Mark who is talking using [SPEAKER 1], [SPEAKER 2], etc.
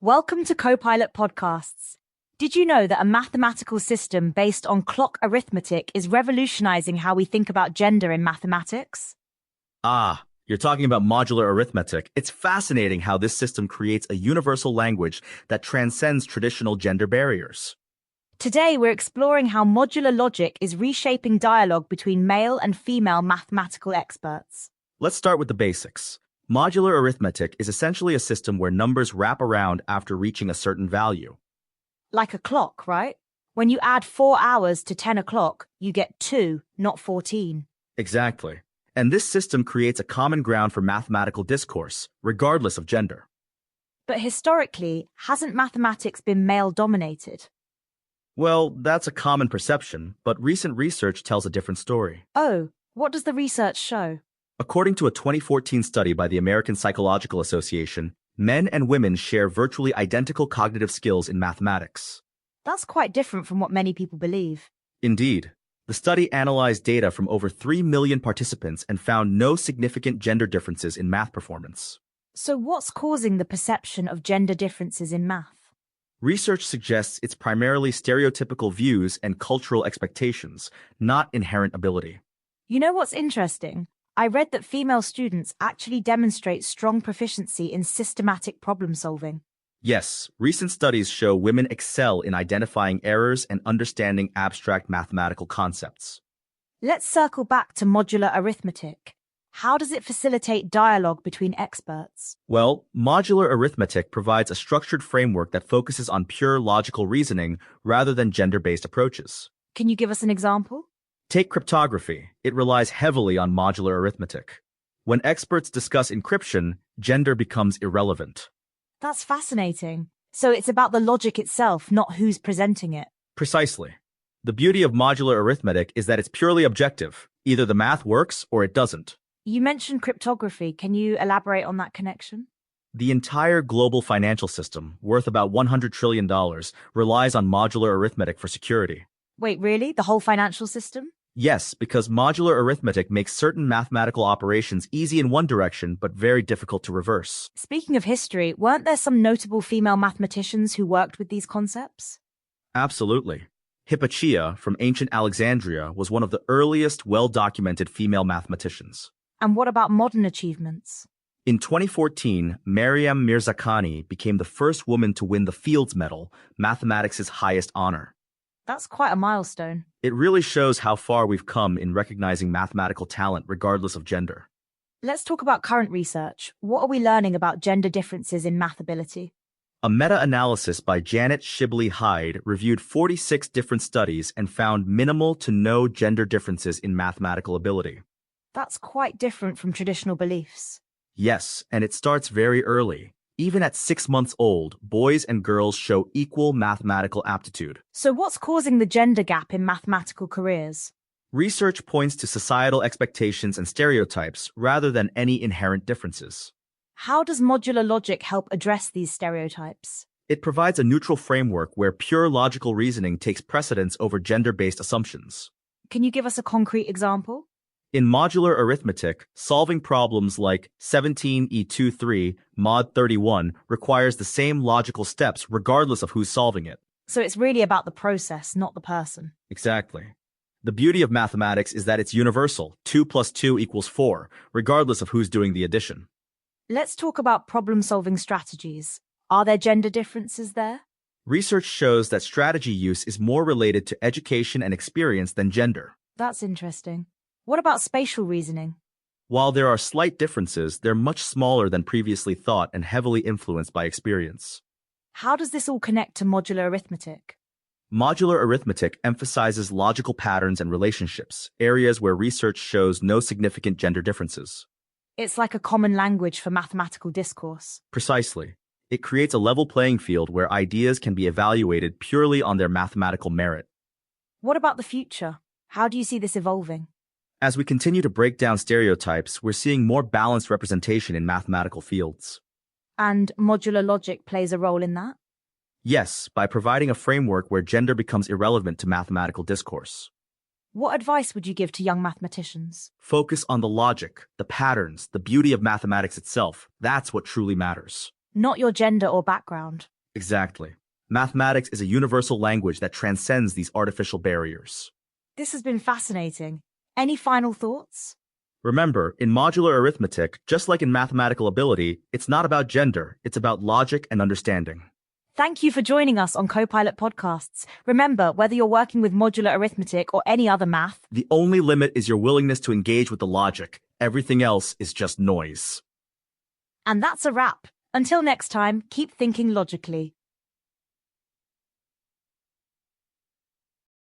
[SPEAKER 1] Welcome to Copilot Podcasts. Did you know that a mathematical system based on clock arithmetic is revolutionizing how we think about gender in mathematics?
[SPEAKER 2] Ah, you're talking about modular arithmetic. It's fascinating how this system creates a universal language that transcends traditional gender barriers.
[SPEAKER 1] Today, we're exploring how modular logic is reshaping dialogue between male and female mathematical experts.
[SPEAKER 2] Let's start with the basics. Modular arithmetic is essentially a system where numbers wrap around after reaching a certain value.
[SPEAKER 1] Like a clock, right? When you add 4 hours to 10 o'clock, you get 2, not 14.
[SPEAKER 2] Exactly. And this system creates a common ground for mathematical discourse, regardless of gender.
[SPEAKER 1] But historically, hasn't mathematics been male-dominated?
[SPEAKER 2] Well, that's a common perception, but recent research tells a different story.
[SPEAKER 1] Oh, what does the research show?
[SPEAKER 2] According to a 2014 study by the American Psychological Association, men and women share virtually identical cognitive skills in mathematics.
[SPEAKER 1] That's quite different from what many people believe.
[SPEAKER 2] Indeed, the study analyzed data from over 3 million participants and found no significant gender differences in math performance.
[SPEAKER 1] So what's causing the perception of gender differences in math?
[SPEAKER 2] Research suggests it's primarily stereotypical views and cultural expectations, not inherent ability.
[SPEAKER 1] You know what's interesting? I read that female students actually demonstrate strong proficiency in systematic problem solving.
[SPEAKER 2] Yes, recent studies show women excel in identifying errors and understanding abstract mathematical concepts.
[SPEAKER 1] Let's circle back to modular arithmetic. How does it facilitate dialogue between experts?
[SPEAKER 2] Well, modular arithmetic provides a structured framework that focuses on pure logical reasoning rather than gender-based approaches.
[SPEAKER 1] Can you give us an example?
[SPEAKER 2] Take cryptography. It relies heavily on modular arithmetic. When experts discuss encryption, gender becomes irrelevant.
[SPEAKER 1] That's fascinating. So it's about the logic itself, not who's presenting it.
[SPEAKER 2] Precisely. The beauty of modular arithmetic is that it's purely objective. Either the math works or it doesn't.
[SPEAKER 1] You mentioned cryptography. Can you elaborate on that connection?
[SPEAKER 2] The entire global financial system, worth about $100 trillion, relies on modular arithmetic for security.
[SPEAKER 1] Wait, really? The whole financial system?
[SPEAKER 2] Yes, because modular arithmetic makes certain mathematical operations easy in one direction but very difficult to reverse.
[SPEAKER 1] Speaking of history, weren't there some notable female mathematicians who worked with these concepts?
[SPEAKER 2] Absolutely. Hypatia from ancient Alexandria was one of the earliest well-documented female mathematicians.
[SPEAKER 1] And what about modern achievements?
[SPEAKER 2] In 2014, Maryam Mirzakhani became the first woman to win the Fields Medal, mathematics' highest honor.
[SPEAKER 1] That's quite a milestone.
[SPEAKER 2] It really shows how far we've come in recognizing mathematical talent regardless of gender.
[SPEAKER 1] Let's talk about current research. What are we learning about gender differences in math ability?
[SPEAKER 2] A meta-analysis by Janet Shibley Hyde reviewed 46 different studies and found minimal to no gender differences in mathematical ability.
[SPEAKER 1] That's quite different from traditional beliefs.
[SPEAKER 2] Yes, and it starts very early. Even at 6 months old, boys and girls show equal mathematical aptitude.
[SPEAKER 1] So what's causing the gender gap in mathematical careers?
[SPEAKER 2] Research points to societal expectations and stereotypes rather than any inherent differences.
[SPEAKER 1] How does modular logic help address these stereotypes?
[SPEAKER 2] It provides a neutral framework where pure logical reasoning takes precedence over gender-based assumptions.
[SPEAKER 1] Can you give us a concrete example?
[SPEAKER 2] In modular arithmetic, solving problems like 17e23 mod 31 requires the same logical steps regardless of who's solving it.
[SPEAKER 1] So it's really about the process, not the person.
[SPEAKER 2] Exactly. The beauty of mathematics is that it's universal. 2 plus 2 equals 4, regardless of who's doing the addition.
[SPEAKER 1] Let's talk about problem-solving strategies. Are there gender differences there?
[SPEAKER 2] Research shows that strategy use is more related to education and experience than gender.
[SPEAKER 1] That's interesting. What about spatial reasoning?
[SPEAKER 2] While there are slight differences, they're much smaller than previously thought and heavily influenced by experience.
[SPEAKER 1] How does this all connect to modular arithmetic?
[SPEAKER 2] Modular arithmetic emphasizes logical patterns and relationships, areas where research shows no significant gender differences.
[SPEAKER 1] It's like a common language for mathematical discourse.
[SPEAKER 2] Precisely. It creates a level playing field where ideas can be evaluated purely on their mathematical merit.
[SPEAKER 1] What about the future? How do you see this evolving?
[SPEAKER 2] As we continue to break down stereotypes, we're seeing more balanced representation in mathematical fields.
[SPEAKER 1] And modular logic plays a role in that?
[SPEAKER 2] Yes, by providing a framework where gender becomes irrelevant to mathematical discourse.
[SPEAKER 1] What advice would you give to young mathematicians?
[SPEAKER 2] Focus on the logic, the patterns, the beauty of mathematics itself. That's what truly matters.
[SPEAKER 1] not your gender or background.
[SPEAKER 2] Exactly. Mathematics is a universal language that transcends these artificial barriers.
[SPEAKER 1] This has been fascinating. Any final thoughts?
[SPEAKER 2] Remember, in modular arithmetic, just like in mathematical ability, it's not about gender, it's about logic and understanding.
[SPEAKER 1] Thank you for joining us on Copilot Podcasts. Remember, whether you're working with modular arithmetic or any other math,
[SPEAKER 2] The only limit is your willingness to engage with the logic. Everything else is just noise.
[SPEAKER 1] and that's a wrap. Until next time, keep thinking logically.